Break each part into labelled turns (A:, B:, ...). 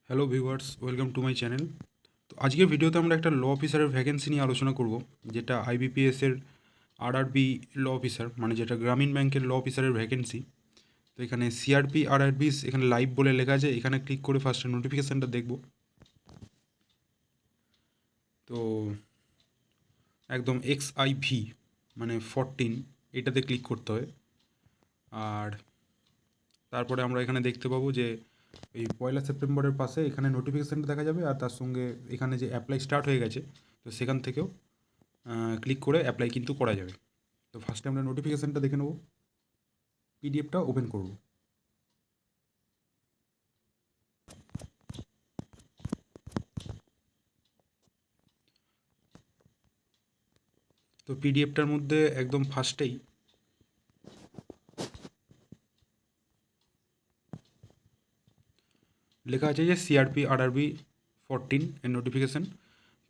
A: Hello viewers, welcome to my channel. তো আজকের ভিডিওতে আমরা একটা ল অফিসারের ভ্যাকেন্সি নিয়ে আলোচনা করব, যেটা আইবিপিএসের আরআরবি ল অফিসার, মানে যেটা গ্রামীণ ব্যাংকের ল অফিসারের ভ্যাকেন্সি। তো এখানে সিআরপি আরআরবিস এখানে লাইভ বলে লেখা আছে। এখানে ক্লিক করে ফার্স্টে নোটিফিকেশানটা দেখব। তো একদম XIV মানে 14 এটাতে ক্লিক করতে হয়। আর তারপরে আমরা এখানে দেখতে পাবো যে এই 1 সেপ্টেম্বরের পাশে এখানে নোটিফিকেশানটা দেখা যাবে, আর তার সঙ্গে এখানে যে অ্যাপ্লাই স্টার্ট হয়ে গেছে, তো সেখান থেকেও ক্লিক করে অ্যাপ্লাই কিন্তু করা যাবে। তো ফার্স্টে আমরা নোটিফিকেশানটা দেখে নেব, পিডিএফটা ওপেন করব। তো পিডিএফটার মধ্যে একদম ফার্স্টেই লেখা আছে যে সিআরপি আরআরবি 14 এর নোটিফিকেশান।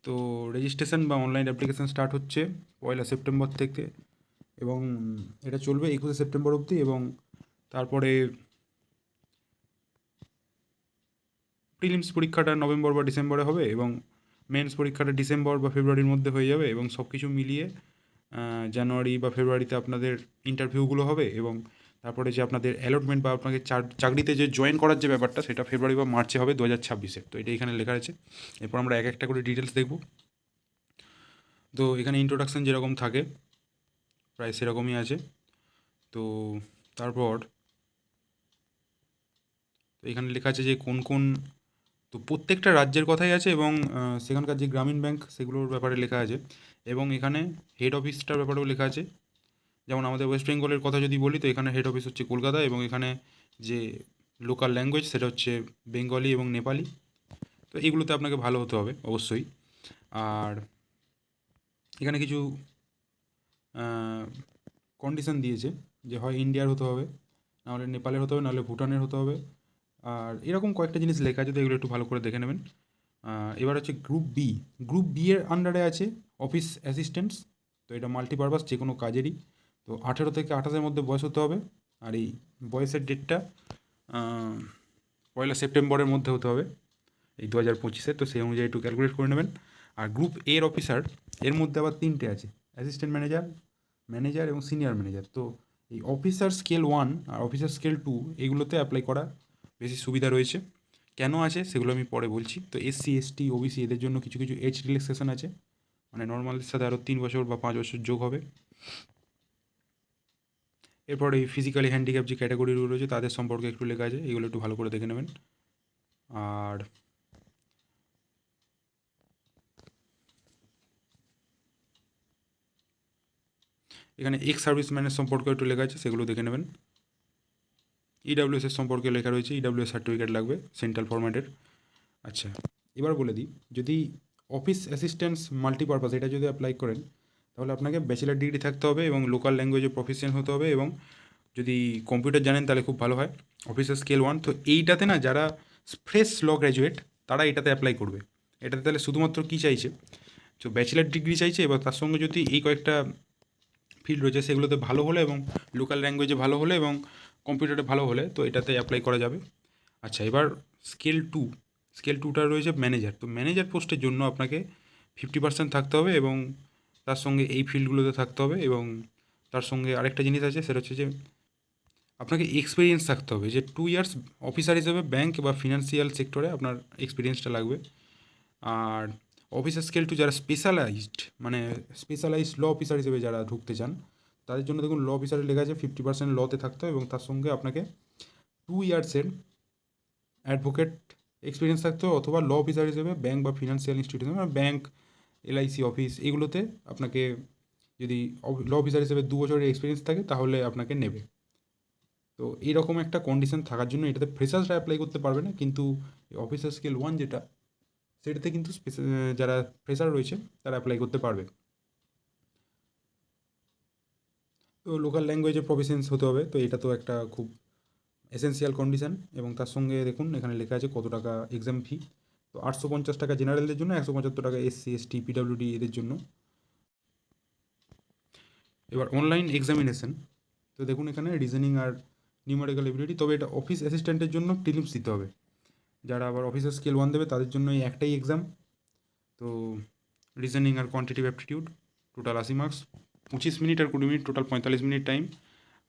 A: তো রেজিস্ট্রেশন বা অনলাইন অ্যাপ্লিকেশান স্টার্ট হচ্ছে 1 সেপ্টেম্বর থেকে, এবং এটা চলবে 21 সেপ্টেম্বর অবধি। এবং তারপরে প্রিলিমস পরীক্ষাটা নভেম্বর বা ডিসেম্বরে হবে, এবং মেন্স পরীক্ষাটা ডিসেম্বর বা ফেব্রুয়ারির মধ্যে হয়ে যাবে, এবং সব কিছু মিলিয়ে জানুয়ারি বা ফেব্রুয়ারিতে আপনাদের ইন্টারভিউগুলো হবে, এবং তারপরে যে আপনাদের অ্যালটমেন্ট বা আপনাকে চাকরিতে যে জয়েন করার যে ব্যাপারটা, সেটা ফেব্রুয়ারি বা মার্চে হবে 2026-এ। তো এটা এখানে লেখা আছে। এরপর আমরা এক একটা করে ডিটেলস দেখব। তো এখানে ইন্ট্রোডাকশান যেরকম থাকে প্রায় সেরকমই আছে। তো তারপর তো এখানে লেখা আছে যে কোন কোন, তো প্রত্যেকটা রাজ্যের কথাই আছে, এবং সেখানকার যে গ্রামীণ ব্যাংক সেগুলোর ব্যাপারে লেখা আছে, এবং এখানে হেড অফিসটার ব্যাপারেও লেখা আছে। যেমন আমাদের ওয়েস্ট বেঙ্গলের কথা যদি বলি, তো এখানে হেড অফিস হচ্ছে কলকাতা, এবং এখানে যে লোকাল ল্যাঙ্গুয়েজ সেটা হচ্ছে বেঙ্গলি এবং নেপালি। তো এইগুলোতে আপনাকে ভালো হতে হবে অবশ্যই। আর এখানে কিছু কন্ডিশন দিয়েছে, যে হয় ইন্ডিয়ার হতে হবে, নাহলে নেপালের হতে হবে, নাহলে ভুটানের হতে হবে। আর এরকম কয়েকটা জিনিস লেখা আছে, তো এগুলো একটু ভালো করে দেখে নেবেন। এবার হচ্ছে গ্রুপ বি এর আন্ডারে আছে অফিস অ্যাসিস্ট্যান্টস। তো এটা মাল্টিপারপাস যে কোনো কাজেরই। তো 18 থেকে 28-এর মধ্যে বয়স হতে হবে, আর এই বয়সের ডেটটা 1 সেপ্টেম্বরের মধ্যে হতে হবে, এই 2025-এ। তো সেই অনুযায়ী একটু ক্যালকুলেট করে নেবেন। আর গ্রুপ এর অফিসার, এর মধ্যে আবার 3টে আছে, অ্যাসিস্ট্যান্ট ম্যানেজার, ম্যানেজার এবং সিনিয়র ম্যানেজার। তো এই অফিসার স্কেল 1 আর অফিসার স্কেল 2 এগুলোতে অ্যাপ্লাই করা বেশি সুবিধা রয়েছে। কেন আছে সেগুলো আমি পরে বলছি। তো SC ST OBC এদের জন্য কিছু কিছু এজ রিল্যাক্সেশন আছে, মানে নর্মালের সাথে আরও 3 বছর বা 5 বছর যোগ হবে। এরপর এই ফিজিক্যালি হ্যান্ডিক্যাপ যে ক্যাটাগরিগুলো রয়েছে তাদের সম্পর্কে একটু লেখা আছে, এগুলো একটু ভালো করে দেখে নেবেন। আর এখানে এক্স সার্ভিসম্যানের সম্পর্কে একটু লেখা আছে, সেগুলো দেখে নেবেন। এর সম্পর্কে লেখা রয়েছে, সার্টিফিকেট লাগবে সেন্ট্রাল ফরম্যাটের। আচ্ছা, এবার বলে দিই, যদি অফিস অ্যাসিস্ট্যান্টস মাল্টিপারপাস এটা যদি অ্যাপ্লাই করেন, তাহলে আপনাকে ব্যাচেলার ডিগ্রি থাকতে হবে, এবং লোকাল ল্যাঙ্গুয়েজে প্রফিসিয়েন্ট হতে হবে, এবং যদি কম্পিউটার জানেন তাহলে খুব ভালো হয়। অফিসার স্কেল 1, তো এইটাতে না যারা ফ্রেশ ল গ্র্যাজুয়েট তারা এটাতে অ্যাপ্লাই করবে। এটাতে তাহলে শুধুমাত্র কী চাইছে, তো ব্যাচেলার ডিগ্রি চাইছে, এবার তার সঙ্গে যদি এই কয়েকটা ফিল্ড রয়েছে সেগুলোতে ভালো হলে, এবং লোকাল ল্যাঙ্গুয়েজে ভালো হলে, এবং কম্পিউটারে ভালো হলে, তো এটাতে অ্যাপ্লাই করা যাবে। আচ্ছা, এবার স্কেল 2টা রয়েছে ম্যানেজার। তো ম্যানেজার পোস্টের জন্য আপনাকে 50% থাকতে হবে, এবং তার সঙ্গে এই ফিল্ডগুলোতে থাকতে হবে, এবং তার সঙ্গে আরেকটা জিনিস আছে, সেটা হচ্ছে যে আপনাকে এক্সপিরিয়েন্স থাকতে হবে, যে 2 ইয়ার্স অফিসার হিসেবে ব্যাংক বা ফিনান্সিয়াল সেক্টরে আপনার এক্সপিরিয়েন্সটা লাগবে। আর অফিসার স্কেল 2 যারা স্পেশালাইজড ল অফিসার হিসেবে যারা ঢুকতে চান, তাদের জন্য দেখুন ল অফিসারে লেখা আছে 50% লতে থাকতে হবে, এবং তার সঙ্গে আপনাকে 2 ইয়ার্সের অ্যাডভোকেট এক্সপিরিয়েন্স থাকতে হবে, অথবা ল অফিসার হিসেবে ব্যাংক বা ফিনান্সিয়াল ইনস্টিটিউশন, মানে ব্যাংক, LIC অফিস, এগুলোতে আপনাকে যদি ল অফিসার হিসেবে 2 বছরের এক্সপিরিয়েন্স থাকে তাহলে আপনাকে নেবে। তো এইরকম একটা কন্ডিশন থাকার জন্য এটাতে ফ্রেশার্সরা অ্যাপ্লাই করতে পারবে না, কিন্তু অফিসার স্কেল 1 যেটা, সেটাতে কিন্তু যারা ফ্রেশার রয়েছে তারা অ্যাপ্লাই করতে পারবে। তো লোকাল ল্যাঙ্গুয়েজে প্রফিসিয়েন্স হতে হবে, তো এটা তো একটা খুব এসেন্সিয়াল কন্ডিশন। এবং তার সঙ্গে দেখুন এখানে লেখা আছে কত টাকা এক্সাম ফি। তো 850 টাকা জেনারেলদের জন্য, 175 টাকা SC ST PWD এদের জন্য। এবার অনলাইন এক্সামিনেশন, তো দেখুন এখানে রিজনিং আর নিউমেরিক্যাল এবিলিটি, তবে এটা অফিস অ্যাসিস্ট্যান্টের জন্য প্রিলিমস দিতে হবে। যারা আবার অফিসার স্কেল 1 দেবে তাদের জন্য এই একটাই এক্সাম। তো রিজনিং আর quantitative aptitude total 80 marks, 25 minute আর 20 মিনিট, টোটাল 45 মিনিট টাইম।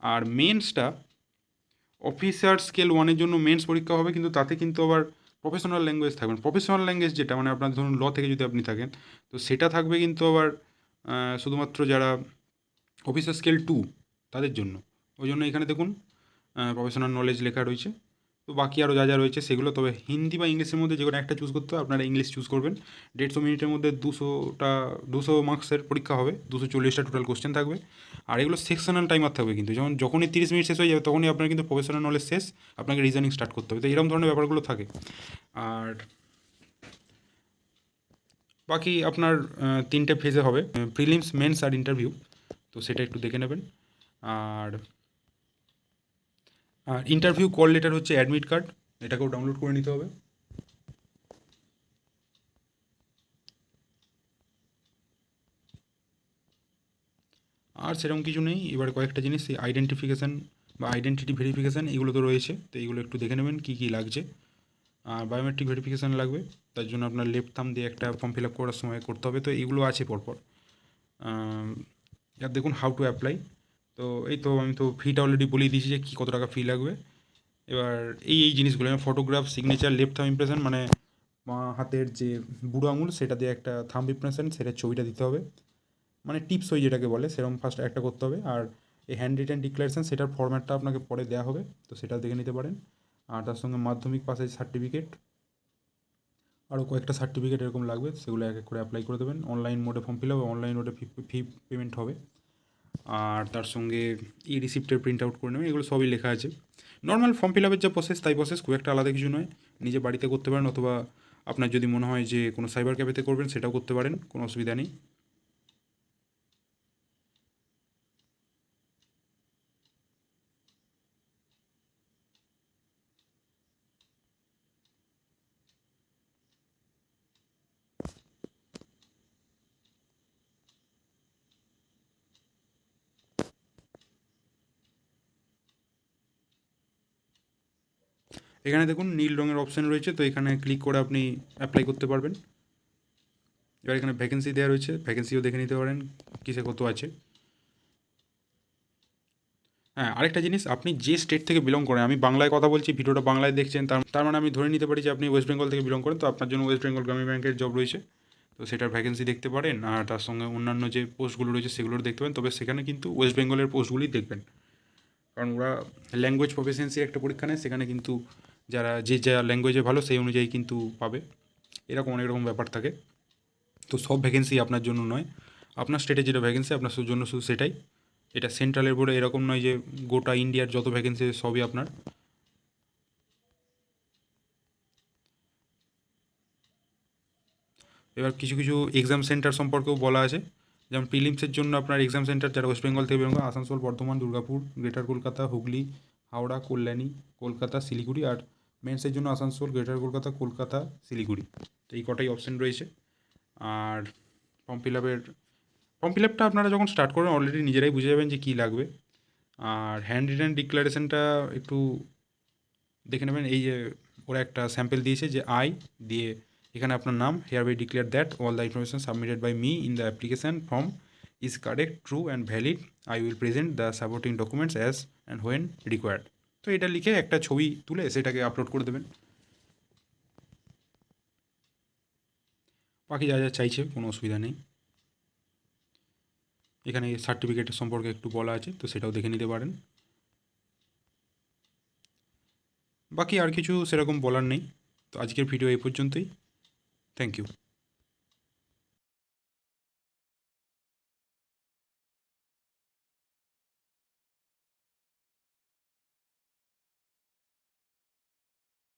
A: আর মেন্সটা অফিসার স্কেল 1-এর জন্য মেন্স পরীক্ষা হবে, কিন্তু তাতে কিন্তু আবার প্রফেশনাল ল্যাঙ্গুয়েজ থাকবেন। প্রফেশনাল ল্যাঙ্গুয়েজ যেটা মানে আপনার ধরুন ল থেকে যদি আপনি থাকেন, তো সেটা থাকবে কিন্তু আবার শুধুমাত্র যারা অফিসার স্কেল 2 তাদের জন্য। ওই জন্য এখানে দেখুন প্রফেশনাল নলেজ লেখা রয়েছে। তো বাকি আরও যা যা রয়েছে সেগুলো, তবে হিন্দি বা ইংলিশের মধ্যে যে কোনো একটা চুজ করতে হবে, আপনারা ইংলিশ চুজ করবেন। 150 মিনিটের মধ্যে 200 মার্কসের পরীক্ষা হবে, 240টা টোটাল কোশ্চেন থাকবে। আর এগুলো সেকশনাল টাইমার থাকবে, কিন্তু যেমন যখনই 30 মিনিট শেষ হয়ে যাবে তখনই আপনার কিন্তু প্রফেশনাল নলেজ শেষ, আপনাকে রিজনিং স্টার্ট করতে হবে। তো এরকম ধরনের ব্যাপারগুলো থাকে। আর বাকি আপনার 3টে ফেজে হবে, প্রিলিমস, মেন্স আর ইন্টারভিউ। তো সেটা একটু দেখে নেবেন। আর ইন্টারভিউ কল লেটার হচ্ছে অ্যাডমিট কার্ড, এটাকেও ডাউনলোড করে নিতে হবে। আর সেরকম কিছু নেই। এবার কয়েকটা জিনিস, আইডেন্টিফিকেশান বা আইডেন্টিটি ভেরিফিকেশান এগুলো তো রয়েছে, তো এগুলো একটু দেখে নেবেন কী কী লাগছে। আর বায়োমেট্রিক ভেরিফিকেশান লাগবে, তার জন্য আপনার লেফট থাম্ব দিয়ে একটা ফর্ম ফিল আপ করার সময় করতে হবে। তো এগুলো আছে পরপর। আর দেখুন হাউ টু অ্যাপ্লাই। তো এই তো আমি তো ফিটা অলরেডি বলেই দিয়েছি যে কী কত টাকা ফি লাগবে। এবার এই জিনিসগুলো, photograph, signature, left thumb impression, মানে হাতের যে বুড়ো আঙুল সেটা দিয়ে একটা থাম্ব ইমপ্রেশন, সেটার ছবিটা দিতে হবে, মানে টিপস ওই যেটাকে বলে সেরকম ফার্স্ট একটা করতে হবে। আর এই হ্যান্ড রিটেন ডিক্লারেশন, সেটার ফরম্যাটটা আপনাকে পরে দেওয়া হবে, তো সেটা দেখে নিতে পারেন। আর তার সঙ্গে মাধ্যমিক পাসের সার্টিফিকেট, আরও কয়েকটা সার্টিফিকেট এরকম লাগবে, সেগুলো এক এক করে অ্যাপ্লাই করে দেবেন। অনলাইন মোডে ফর্ম ফিল হবে, অনলাইন মোডে ফি পেমেন্ট হবে। আর তার সঙ্গে ই রিসিপ্টের প্রিন্ট আউট করে নেবেন, এগুলো সবই লেখা আছে। নর্মাল ফর্ম ফিল আপের যা প্রসেস তাই প্রসেস, খুব একটা আলাদা কিছু নয়। নিজে বাড়িতে করতে পারেন, অথবা আপনার যদি মনে হয় যে কোনো সাইবার ক্যাফেতে করবেন সেটাও করতে পারেন, কোনো অসুবিধা নেই। এখানে দেখুন নীল রঙের অপশান রয়েছে, তো এখানে ক্লিক করে আপনি অ্যাপ্লাই করতে পারবেন। এবার এখানে ভ্যাকেন্সি দেওয়া রয়েছে, ভ্যাকেন্সিও দেখে নিতে পারেন কিসে কত আছে। হ্যাঁ, আরেকটা জিনিস, আপনি যে স্টেট থেকে বিলং করেন, আমি বাংলায় কথা বলছি, ভিডিওটা বাংলায় দেখছেন, তার মানে আমি ধরে নিতে পারি যে আপনি ওয়েস্ট বেঙ্গল থেকে বিলং করেন, তো আপনার জন্য ওয়েস্ট বেঙ্গল গ্রামীণ ব্যাংকের জব রয়েছে, তো সেটার ভ্যাকেন্সি দেখতে পারেন। আর তার সঙ্গে অন্যান্য যে পোস্টগুলো রয়েছে সেগুলো দেখতে পারেন, তবে সেখানে কিন্তু ওয়েস্ট বেঙ্গলের পোস্টগুলি দেখবেন, কারণ ওরা ল্যাঙ্গুয়েজ প্রফিসিয়েন্সির একটা পরীক্ষা নেয়, সেখানে কিন্তু যারা যে যা ল্যাঙ্গুয়েজে ভালো সেই অনুযায়ী কিন্তু পাবে, এরকম অনেক রকম ব্যাপার থাকে। তো সব ভ্যাকেন্সি আপনার জন্য নয়, আপনার স্টেটে যেটা ভ্যাকেন্সি আপনার জন্য শুধু সেটাই। এটা সেন্ট্রালের বোর্ডে এরকম নয় যে গোটা ইন্ডিয়ার যত ভ্যাকেন্সি সবই আপনার। এবার কিছু কিছু এক্সাম সেন্টার সম্পর্কেও বলা আছে, যেমন প্রিলিমসের জন্য আপনার এক্সাম সেন্টার যারা ওয়েস্ট বেঙ্গল থেকে বেরোবে, আসানসোল, বর্ধমান, দুর্গাপুর, গ্রেটার কলকাতা, হুগলি, হাওড়া, কল্যাণী, কলকাতা, শিলিগুড়ি। আর মেন্সের জন্য আসানসোল, গ্রেটার কলকাতা, কলকাতা, শিলিগুড়ি। তো এই কটাই অপশান রয়েছে। আর ফর্ম ফিল আপটা আপনারা যখন স্টার্ট করবেন অলরেডি নিজেরাই বুঝে যাবেন যে কী লাগবে। আর হ্যান্ড রিটেন ডিক্লারেশনটা একটু দেখে নেবেন। এই যে ওরা একটা স্যাম্পল দিয়েছে যে দিয়ে এখানে আপনার নাম, hereby declare that all the information submitted by me in the application form is correct, true and valid. I will present the supporting documents as and when required. তো এটা লিখে একটা ছবি তুলে সেটাকে আপলোড করে দেবেন। বাকি যা যা চাইছে কোনো অসুবিধা নেই। এখানে সার্টিফিকেটের সম্পর্কে একটু বলা আছে, তো সেটাও দেখে নিতে পারেন। বাকি আর কিছু সেরকম বলার নেই। তো আজকের ভিডিও এই পর্যন্তই। Thank you.